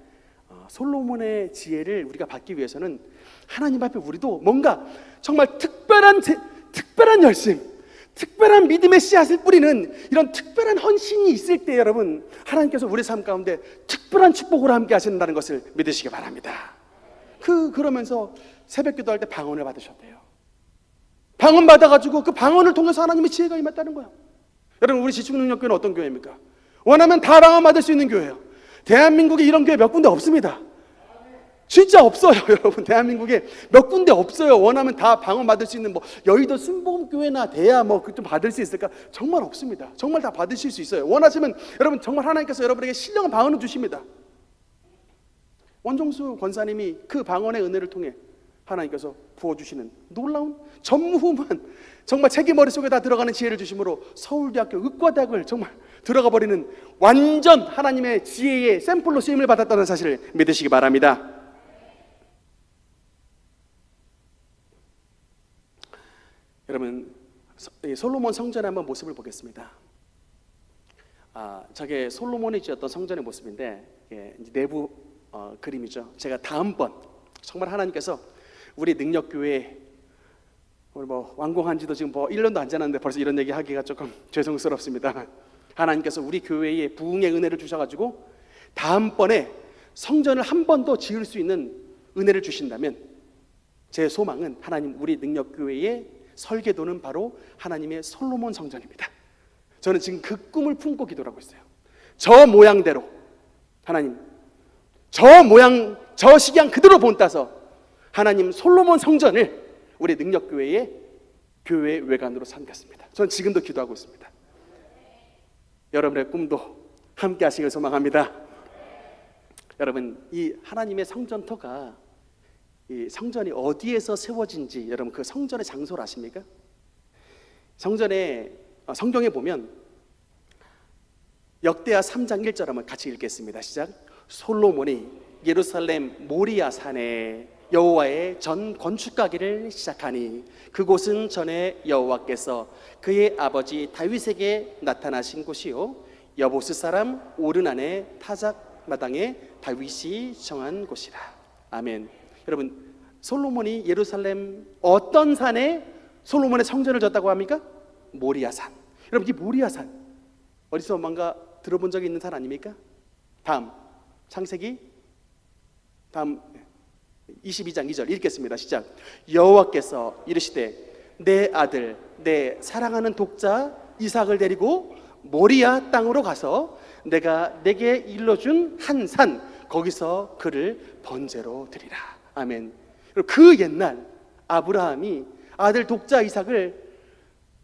솔로몬의 지혜를 우리가 받기 위해서는 하나님 앞에 우리도 뭔가 정말 특별한 열심, 특별한 믿음의 씨앗을 뿌리는 이런 특별한 헌신이 있을 때 여러분 하나님께서 우리 삶 가운데 특별한 축복으로 함께 하신다는 것을 믿으시기 바랍니다. 그러면서 새벽 기도할 때 방언을 받으셨대요. 방언 받아가지고 그 방언을 통해서 하나님의 지혜가 임했다는 거예요. 여러분 우리 지축능력교회는 어떤 교회입니까? 원하면 다 방언 받을 수 있는 교회예요. 대한민국에 이런 교회 몇 군데 없습니다. 진짜 없어요. 여러분 대한민국에 몇 군데 없어요. 원하면 다 방언 받을 수 있는 여의도 순복음교회나 대야 좀 받을 수 있을까? 정말 없습니다. 정말 다 받으실 수 있어요. 원하시면 여러분 정말 하나님께서 여러분에게 신령한 방언을 주십니다. 원종수 권사님이 그 방언의 은혜를 통해 하나님께서 부어주시는 놀라운 전무후무한 정말 책이 머릿속에 다 들어가는 지혜를 주심으로 서울대학교 의과대학을 정말 들어가 버리는 완전 하나님의 지혜의 샘플로 쓰임을 받았다는 사실을 믿으시기 바랍니다. 여러분 솔로몬 성전의 한번 모습을 보겠습니다. 저게 솔로몬이 지었던 성전의 모습인데 내부 그림이죠. 제가 다음번 정말 하나님께서 우리 능력교회 우리 완공한 지도 지금 1년도 안 지났는데 벌써 이런 얘기 하기가 조금 죄송스럽습니다. 하나님께서 우리 교회에 부흥의 은혜를 주셔가지고 다음번에 성전을 한 번 더 지을 수 있는 은혜를 주신다면 제 소망은 하나님 우리 능력교회의 설계도는 바로 하나님의 솔로몬 성전입니다. 저는 지금 그 꿈을 품고 기도를 하고 있어요. 저 모양대로 하나님 저 식양 그대로 본따서 하나님 솔로몬 성전을 우리 능력교회의 교회 외관으로 삼겠습니다. 저는 지금도 기도하고 있습니다. 여러분의 꿈도 함께 하시길 소망합니다. 여러분 이 하나님의 성전터가 이 성전이 어디에서 세워진지 여러분 그 성전의 장소를 아십니까? 성경에 보면 역대하 3장 1절 한번 같이 읽겠습니다. 시작. 솔로몬이 예루살렘 모리아 산에 여호와의 전 건축하기를 시작하니 그곳은 전에 여호와께서 그의 아버지 다윗에게 나타나신 곳이요 여보스 사람 오르난의 타작마당에 다윗이 정한 곳이라. 아멘. 여러분 솔로몬이 예루살렘 어떤 산에 솔로몬의 성전을 졌다고 합니까? 모리아산. 여러분 이 모리아산 어디서 뭔가 들어본 적이 있는 산 아닙니까? 다음 창세기 다음 22장 2절 읽겠습니다. 시작. 여호와께서 이르시되 내 아들 내 사랑하는 독자 이삭을 데리고 모리아 땅으로 가서 내가 내게 일러준 한 산 거기서 그를 번제로 드리라. 아멘. 그 옛날 아브라함이 아들 독자 이삭을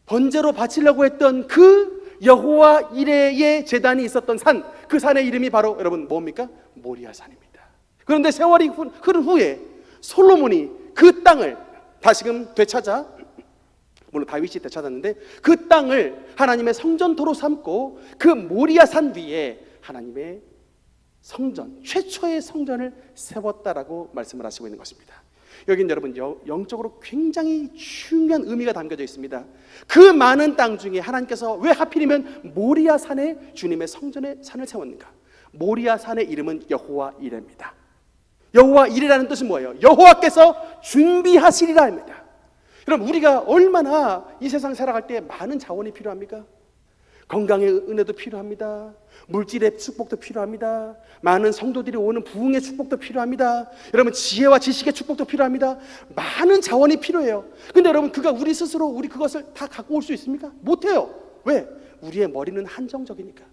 번제로 바치려고 했던 그 여호와 이레의 제단이 있었던 산, 그 산의 이름이 바로 여러분 뭡니까? 모리아산입니다. 그런데 세월이 흐른 후에 솔로몬이 그 땅을 다시금 되찾아, 물론 다윗이 되찾았는데 그 땅을 하나님의 성전토로 삼고 그 모리아산 위에 하나님의 성전, 최초의 성전을 세웠다라고 말씀을 하시고 있는 것입니다. 여긴 여러분 영적으로 굉장히 중요한 의미가 담겨져 있습니다. 그 많은 땅 중에 하나님께서 왜 하필이면 모리아 산에 주님의 성전에 산을 세웠는가? 모리아 산의 이름은 여호와 이레입니다. 여호와 이레라는 뜻은 뭐예요? 여호와께서 준비하시리라 합니다. 여러분, 우리가 얼마나 이 세상 살아갈 때 많은 자원이 필요합니까? 건강의 은혜도 필요합니다. 물질의 축복도 필요합니다. 많은 성도들이 오는 부흥의 축복도 필요합니다. 여러분, 지혜와 지식의 축복도 필요합니다. 많은 자원이 필요해요. 근데 여러분, 우리 스스로 우리 그것을 다 갖고 올 수 있습니까? 못해요. 왜? 우리의 머리는 한정적이니까.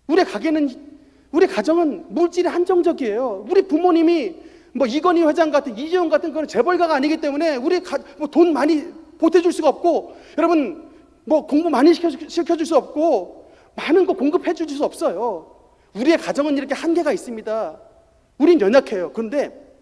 우리 가정은 물질이 한정적이에요. 우리 부모님이 뭐 이건희 회장 같은 이재용 같은 그런 재벌가가 아니기 때문에 돈 많이 보태줄 수가 없고, 여러분 뭐 공부 많이 시켜줄 수 없고, 많은 거 공급해 줄 수 없어요. 우리의 가정은 이렇게 한계가 있습니다. 우린 연약해요. 그런데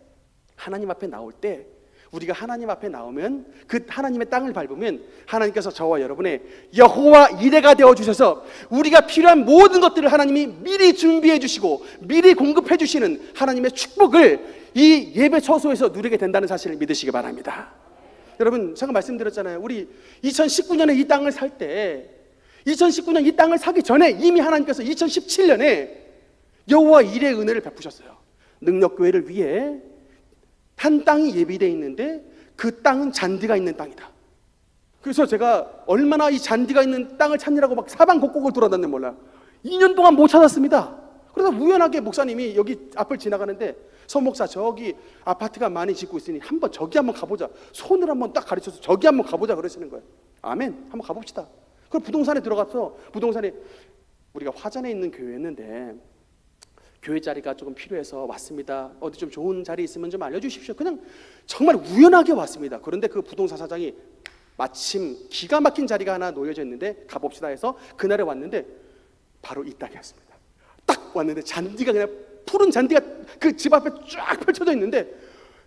하나님 앞에 나올 때, 우리가 하나님 앞에 나오면, 그 하나님의 땅을 밟으면 하나님께서 저와 여러분의 여호와 이레가 되어주셔서 우리가 필요한 모든 것들을 하나님이 미리 준비해 주시고 미리 공급해 주시는 하나님의 축복을 이 예배 처소에서 누리게 된다는 사실을 믿으시기 바랍니다. 여러분, 제가 말씀드렸잖아요. 우리 2019년에 이 땅을 살 때, 2019년 이 땅을 사기 전에 이미 하나님께서 2017년에 여호와 이레의 은혜를 베푸셨어요. 능력교회를 위해 한 땅이 예비되어 있는데 그 땅은 잔디가 있는 땅이다. 그래서 제가 얼마나 이 잔디가 있는 땅을 찾느라고 막 사방곡곡을 돌아다녔는지 몰라요. 2년 동안 못 찾았습니다. 그러다 우연하게 목사님이 여기 앞을 지나가는데, 서 목사, 저기 아파트가 많이 짓고 있으니 한번 저기 한번 가보자. 손을 한번 딱 가르쳐서 저기 한번 가보자 그러시는 거예요. 아멘, 한번 가봅시다. 그럼 부동산에 들어가서, 부동산에 우리가 화전에 있는 교회였는데 교회 자리가 조금 필요해서 왔습니다. 어디 좀 좋은 자리 있으면 좀 알려주십시오. 그냥 정말 우연하게 왔습니다. 그런데 그 부동산 사장이 마침 기가 막힌 자리가 하나 놓여져 있는데 가봅시다 해서 그날에 왔는데 바로 이 땅이었습니다. 딱 왔는데 잔디가, 그냥 푸른 잔디가 그 집 앞에 쫙 펼쳐져 있는데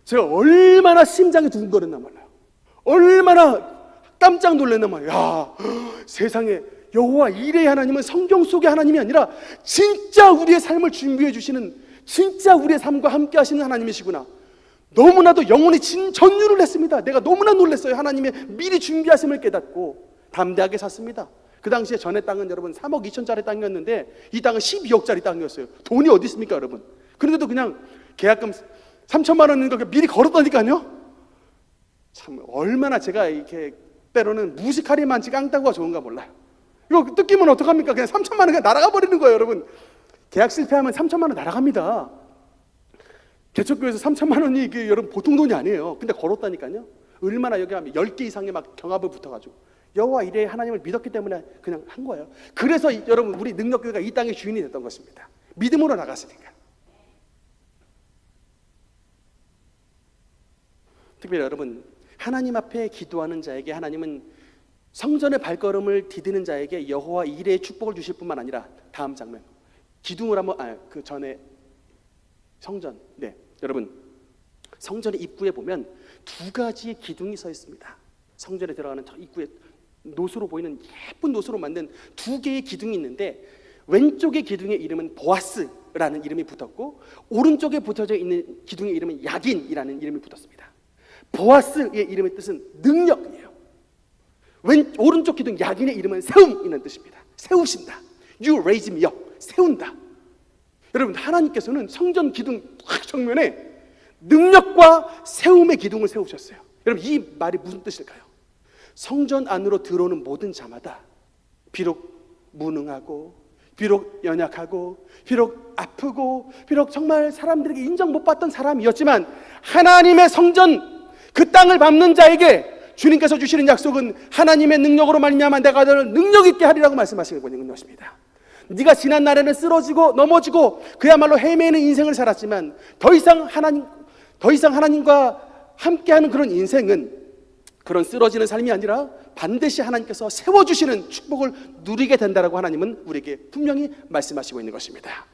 제가 얼마나 심장이 두근거렸나 몰라요. 얼마나 깜짝 놀랐나 말이에요. 야, 세상에 여호와 이레의 하나님은 성경 속의 하나님이 아니라 진짜 우리의 삶을 준비해 주시는, 진짜 우리의 삶과 함께 하시는 하나님이시구나. 너무나도 영혼이 전율을 했습니다. 내가 너무나 놀랐어요. 하나님의 미리 준비하심을 깨닫고 담대하게 샀습니다. 그 당시에 전에 땅은 여러분 3억 2천짜리 땅이었는데 이 땅은 12억짜리 땅이었어요. 돈이 어디 있습니까, 여러분? 그런데도 그냥 계약금 3천만 원인가 미리 걸었다니까요. 참, 얼마나 제가 이렇게 때로는 무식하리만치 깡따구가 좋은가 몰라요. 이거 뜯기면 어떡합니까? 그냥 3천만 원 그냥 날아가 버리는 거예요, 여러분. 계약 실패하면 3천만 원 날아갑니다. 개척교회에서 3천만 원이 이게 여러분 보통 돈이 아니에요. 근데 걸었다니까요. 얼마나 여기 하면 10개 이상의 막 경합을 붙어가지고 여호와 이레의 하나님을 믿었기 때문에 그냥 한 거예요. 그래서 여러분, 우리 능력교회가 이 땅의 주인이 됐던 것입니다. 믿음으로 나갔으니까. 특별히 여러분, 하나님 앞에 기도하는 자에게 하나님은 성전의 발걸음을 디디는 자에게 여호와 이레의 축복을 주실 뿐만 아니라, 다음 장면 기둥을 한번, 그 전에 성전, 네, 여러분, 성전의 입구에 보면 두 가지의 기둥이 서 있습니다. 성전에 들어가는 저 입구에 노수로 보이는 예쁜 노수로 만든 두 개의 기둥이 있는데, 왼쪽의 기둥의 이름은 보아스라는 이름이 붙었고 오른쪽에 붙어져 있는 기둥의 이름은 야긴이라는 이름이 붙었습니다. 보아스의 이름의 뜻은 능력이에요. 오른쪽 기둥 야긴의 이름은 세움이라는 뜻입니다. 세우신다. You raise me up. 세운다. 여러분, 하나님께서는 성전 기둥 딱 정면에 능력과 세움의 기둥을 세우셨어요. 여러분, 이 말이 무슨 뜻일까요? 성전 안으로 들어오는 모든 자마다 비록 무능하고, 비록 연약하고, 비록 아프고, 비록 정말 사람들에게 인정 못 받던 사람이었지만 하나님의 성전, 그 땅을 밟는 자에게 주님께서 주시는 약속은 하나님의 능력으로 말미암아 내가 너를 능력 있게 하리라고 말씀하시는 것입니다. 네가 지난 날에는 쓰러지고 넘어지고 그야말로 헤매는 인생을 살았지만 더 이상 하나님과 함께하는 그런 인생은 그런 쓰러지는 삶이 아니라 반드시 하나님께서 세워주시는 축복을 누리게 된다라고 하나님은 우리에게 분명히 말씀하시고 있는 것입니다.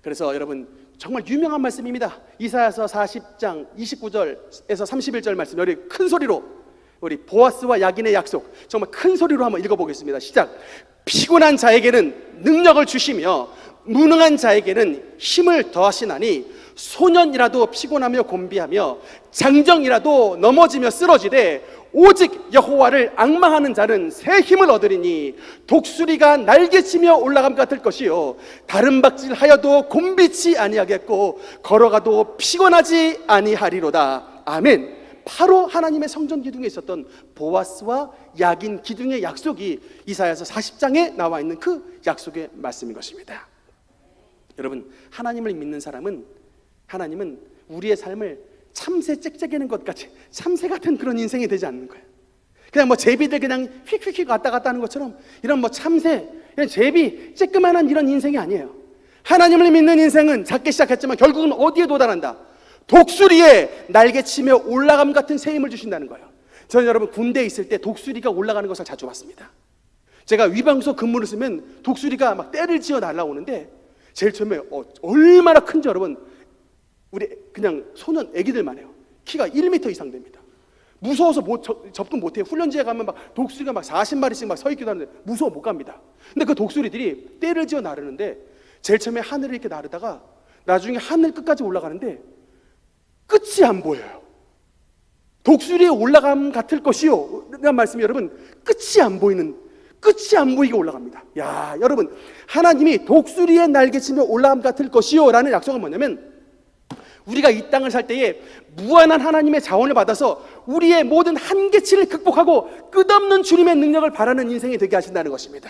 그래서 여러분, 정말 유명한 말씀입니다. 이사야서 40장 29절에서 31절 말씀, 여기 큰 소리로 우리 보아스와 야긴의 약속 정말 큰 소리로 한번 읽어보겠습니다. 시작. 피곤한 자에게는 능력을 주시며 무능한 자에게는 힘을 더하시나니 소년이라도 피곤하며 곤비하며 장정이라도 넘어지며 쓰러지되 오직 여호와를 앙망하는 자는 새 힘을 얻으리니 독수리가 날개치며 올라감 같을 것이요 다른 박질하여도 곤비치 아니하겠고 걸어가도 피곤하지 아니하리로다. 아멘. 바로 하나님의 성전 기둥에 있었던 보아스와 야긴 기둥의 약속이 이사야서 40장에 나와 있는 그 약속의 말씀인 것입니다. 여러분, 하나님을 믿는 사람은 하나님은 우리의 삶을 참새 짹짹이는 것 같이 참새 같은 그런 인생이 되지 않는 거예요. 그냥 뭐 제비들 그냥 휙휙휙 왔다 갔다 하는 것처럼 이런 뭐 참새, 그냥 제비 쬐끄만한 이런 인생이 아니에요. 하나님을 믿는 인생은 작게 시작했지만 결국은 어디에 도달한다? 독수리에 날개치며 올라감 같은 새 힘을 주신다는 거예요. 저는 여러분 군대에 있을 때 독수리가 올라가는 것을 자주 봤습니다. 제가 위방소 근무를 쓰면 독수리가 막 떼를 지어 날아오는데 제일 처음에 얼마나 큰지 여러분, 우리 그냥 소년 애기들만 해요. 키가 1m 이상 됩니다. 무서워서 접근 못해요. 훈련지에 가면 막 독수리가 막 40마리씩 막 서 있기도 하는데 무서워 못 갑니다. 근데 그 독수리들이 떼를 지어 나르는데 제일 처음에 하늘을 이렇게 나르다가 나중에 하늘 끝까지 올라가는데 끝이 안 보여요. 독수리의 올라감 같을 것이요 라는 말씀이 여러분 끝이 안 보이게 올라갑니다. 야, 여러분, 하나님이 독수리의 날개치며 올라감 같을 것이요 라는 약속은 뭐냐면 우리가 이 땅을 살 때에 무한한 하나님의 자원을 받아서 우리의 모든 한계치를 극복하고 끝없는 주님의 능력을 바라는 인생이 되게 하신다는 것입니다.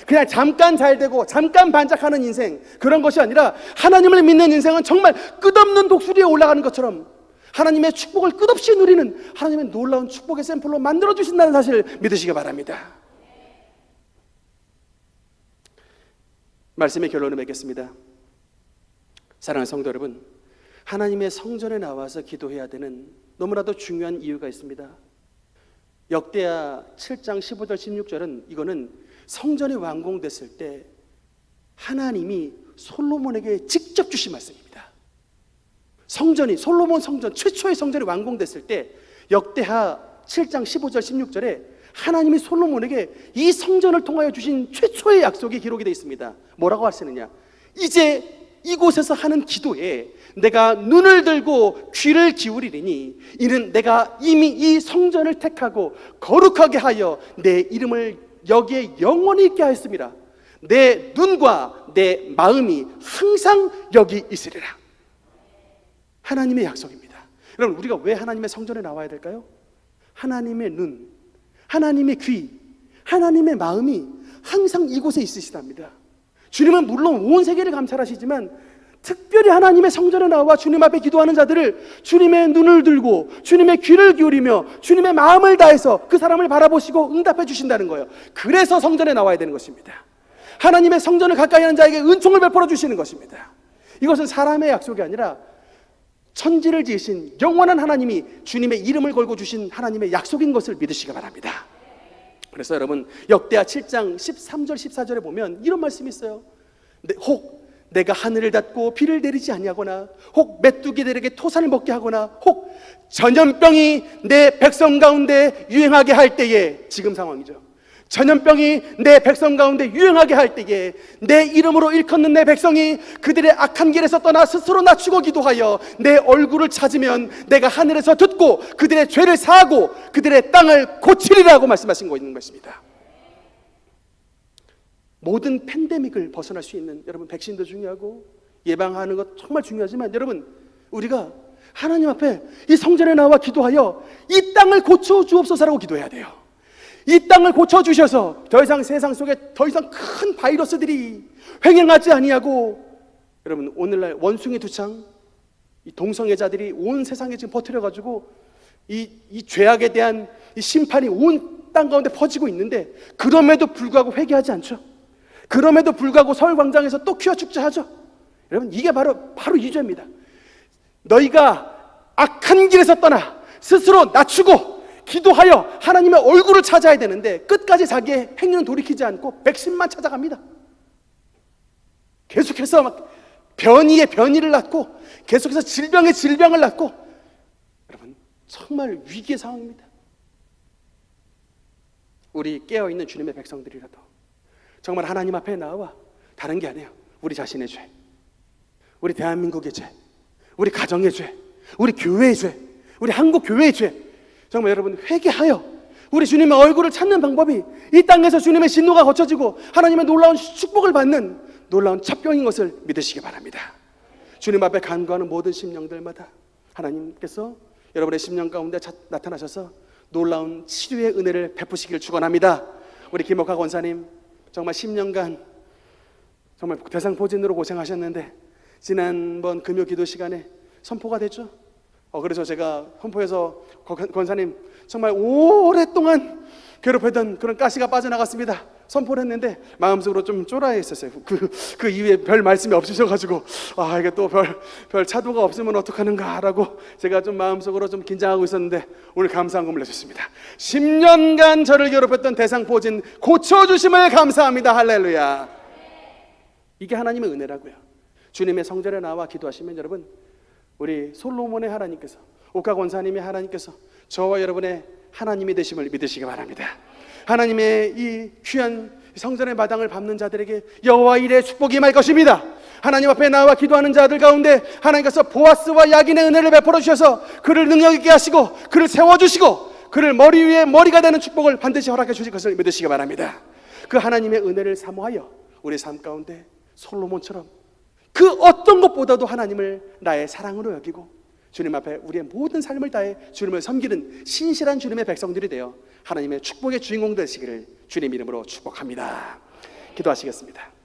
그냥 잠깐 잘 되고 잠깐 반짝하는 인생, 그런 것이 아니라 하나님을 믿는 인생은 정말 끝없는 독수리에 올라가는 것처럼 하나님의 축복을 끝없이 누리는 하나님의 놀라운 축복의 샘플로 만들어주신다는 사실을 믿으시기 바랍니다. 말씀의 결론을 맺겠습니다. 사랑하는 성도 여러분, 하나님의 성전에 나와서 기도해야 되는 너무나도 중요한 이유가 있습니다. 역대하 7장 15절 16절은 이거는 성전이 완공됐을 때 하나님이 솔로몬에게 직접 주신 말씀입니다. 성전이, 솔로몬 성전, 최초의 성전이 완공됐을 때 역대하 7장 15절 16절에 하나님이 솔로몬에게 이 성전을 통하여 주신 최초의 약속이 기록이 되어 있습니다. 뭐라고 하시느냐? 이제 이곳에서 하는 기도에 내가 눈을 들고 귀를 기울이리니 이는 내가 이미 이 성전을 택하고 거룩하게 하여 내 이름을 여기에 영원히 있게 하였습니다. 내 눈과 내 마음이 항상 여기 있으리라. 하나님의 약속입니다. 여러분, 우리가 왜 하나님의 성전에 나와야 될까요? 하나님의 눈, 하나님의 귀, 하나님의 마음이 항상 이곳에 있으시답니다. 주님은 물론 온 세계를 감찰하시지만 특별히 하나님의 성전에 나와 주님 앞에 기도하는 자들을 주님의 눈을 들고 주님의 귀를 기울이며 주님의 마음을 다해서 그 사람을 바라보시고 응답해 주신다는 거예요. 그래서 성전에 나와야 되는 것입니다. 하나님의 성전을 가까이 하는 자에게 은총을 베풀어 주시는 것입니다. 이것은 사람의 약속이 아니라 천지를 지으신 영원한 하나님이 주님의 이름을 걸고 주신 하나님의 약속인 것을 믿으시기 바랍니다. 그래서 여러분, 역대하 7장 13절 14절에 보면 이런 말씀이 있어요. 혹 내가 하늘을 닫고 비를 내리지 아니하거나 혹 메뚜기들에게 토산을 먹게 하거나 혹 전염병이 내 백성 가운데 유행하게 할 때에, 지금 상황이죠. 전염병이 내 백성 가운데 유행하게 할 때에 내 이름으로 일컫는 내 백성이 그들의 악한 길에서 떠나 스스로 낮추고 기도하여 내 얼굴을 찾으면 내가 하늘에서 듣고 그들의 죄를 사하고 그들의 땅을 고치리라고 말씀하신 거 있는 것입니다. 모든 팬데믹을 벗어날 수 있는, 여러분, 백신도 중요하고 예방하는 것 정말 중요하지만 여러분, 우리가 하나님 앞에 이 성전에 나와 기도하여 이 땅을 고쳐주옵소서라고 기도해야 돼요. 이 땅을 고쳐주셔서 더 이상 세상 속에 더 이상 큰 바이러스들이 횡행하지 아니하고, 여러분, 오늘날 원숭이 두창, 이 동성애자들이 온 세상에 지금 퍼뜨려가지고 이 죄악에 대한 이 심판이 온 땅 가운데 퍼지고 있는데 그럼에도 불구하고 회개하지 않죠. 그럼에도 불구하고 서울광장에서 또 퀴어 축제하죠. 여러분, 이게 바로 이 죄입니다. 너희가 악한 길에서 떠나 스스로 낮추고 기도하여 하나님의 얼굴을 찾아야 되는데 끝까지 자기의 행위는 돌이키지 않고 백신만 찾아갑니다. 계속해서 막 변이에 변이를 낳고 계속해서 질병에 질병을 낳고, 여러분, 정말 위기의 상황입니다. 우리 깨어있는 주님의 백성들이라도 정말 하나님 앞에 나와 다른 게 아니에요. 우리 자신의 죄, 우리 대한민국의 죄, 우리 가정의 죄, 우리 교회의 죄, 우리 한국 교회의 죄, 정말 여러분 회개하여 우리 주님의 얼굴을 찾는 방법이 이 땅에서 주님의 진노가 거쳐지고 하나님의 놀라운 축복을 받는 놀라운 첩경인 것을 믿으시기 바랍니다. 주님 앞에 간구하는 모든 심령들마다 하나님께서 여러분의 심령 가운데 나타나셔서 놀라운 치료의 은혜를 베푸시길 축원합니다. 우리 김옥하 권사님 정말 10년간 정말 대상포진으로 고생하셨는데 지난번 금요 기도 시간에 선포가 됐죠. 그래서 제가 선포해서 권사님 정말 오랫동안 괴롭혔던 그런 가시가 빠져나갔습니다. 선포를 했는데 마음속으로 좀 쫄아해 있었어요. 그 이후에 별 말씀이 없으셔가지고 이게 또 별 차도가 없으면 어떡하는가라고 제가 좀 마음속으로 좀 긴장하고 있었는데 오늘 감사한 꿈을 내셨습니다. 10년간 저를 괴롭혔던 대상포진 고쳐주심을 감사합니다. 할렐루야. 이게 하나님의 은혜라고요. 주님의 성전에 나와 기도하시면 여러분 우리 솔로몬의 하나님께서 옥하 권사님의 하나님께서 저와 여러분의 하나님이 되심을 믿으시기 바랍니다. 하나님의 이 귀한 성전의 마당을 밟는 자들에게 여호와 일의 축복이 임할 것입니다. 하나님 앞에 나와 기도하는 자들 가운데 하나님께서 보아스와 야긴의 은혜를 베풀어 주셔서 그를 능력 있게 하시고 그를 세워주시고 그를 머리 위에 머리가 되는 축복을 반드시 허락해 주실 것을 믿으시기 바랍니다. 그 하나님의 은혜를 사모하여 우리 삶 가운데 솔로몬처럼 그 어떤 것보다도 하나님을 나의 사랑으로 여기고 주님 앞에 우리의 모든 삶을 다해 주님을 섬기는 신실한 주님의 백성들이 되어 하나님의 축복의 주인공 되시기를 주님 이름으로 축복합니다. 기도하시겠습니다.